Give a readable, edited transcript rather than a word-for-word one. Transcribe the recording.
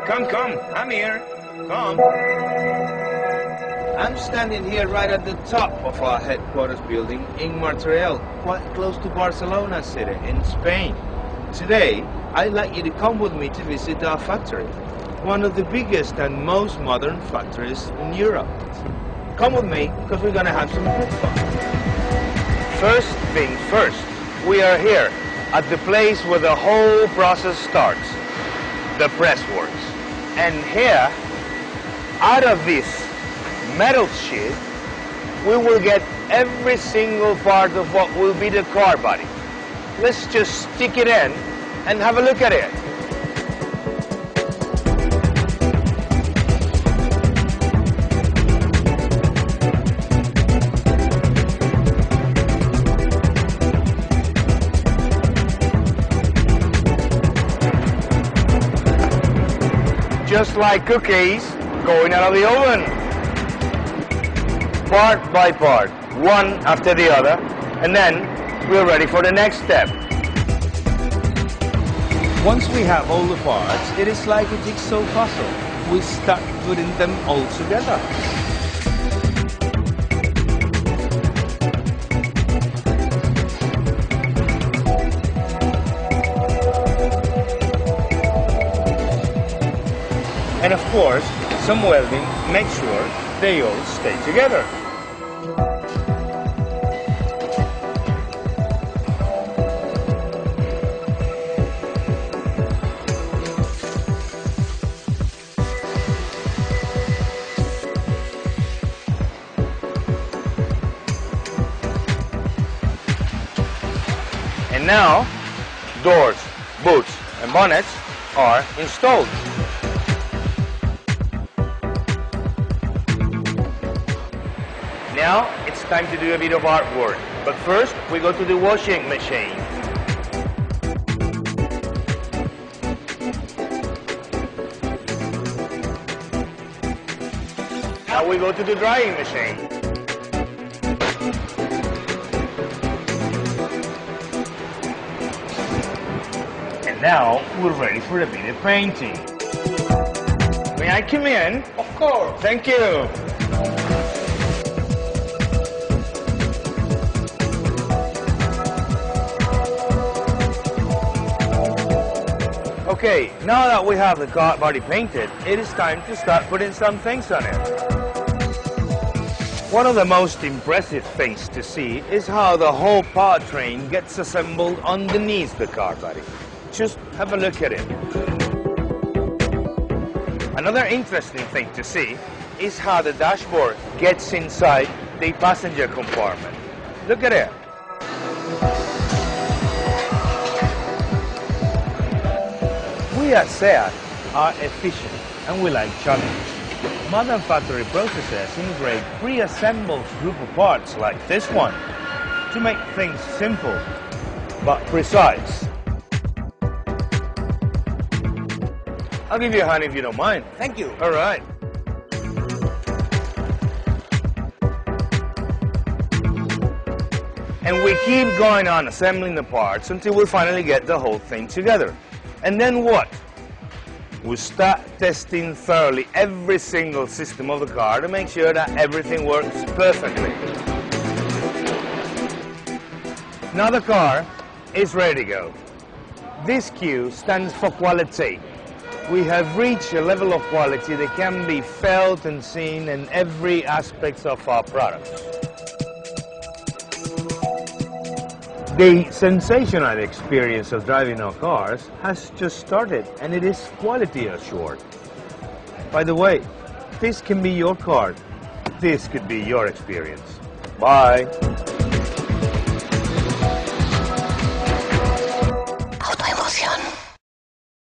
Come, I'm here. Come. I'm standing here right at the top of our headquarters building in Martorell, quite close to Barcelona city in Spain. Today, I'd like you to come with me to visit our factory, one of the biggest and most modern factories in Europe. Come with me, because we're going to have some good fun. First things first, we are here at the place where the whole process starts, the press works. And here, out of this metal sheet, we will get every single part of what will be the car body. Let's just stick it in and have a look at it. Just like cookies going out of the oven. Part by part, one after the other, and then we're ready for the next step. Once we have all the parts, it is like a jigsaw puzzle. We start putting them all together. And of course, some welding makes sure they all stay together. And now, doors, boots, and bonnets are installed. Now, it's time to do a bit of artwork. But first, we go to the washing machine. Now we go to the drying machine. And now, we're ready for a bit of painting. May I come in? Of course. Thank you. Okay, now that we have the car body painted, it is time to start putting some things on it. One of the most impressive things to see is how the whole powertrain gets assembled underneath the car body. Just have a look at it. Another interesting thing to see is how the dashboard gets inside the passenger compartment. Look at it. We at SEAT are efficient and we like challenge. Modern factory processes integrate pre-assembled group of parts like this one to make things simple but precise. I'll give you a hand if you don't mind. Thank you. All right. And we keep going on assembling the parts until we finally get the whole thing together. And then what? We start testing thoroughly every single system of the car to make sure that everything works perfectly. Now the car is ready to go. This Q stands for quality. We have reached a level of quality that can be felt and seen in every aspect of our products. The sensational experience of driving our cars has just started, and it is quality assured. By the way, this can be your car. This could be your experience. Bye.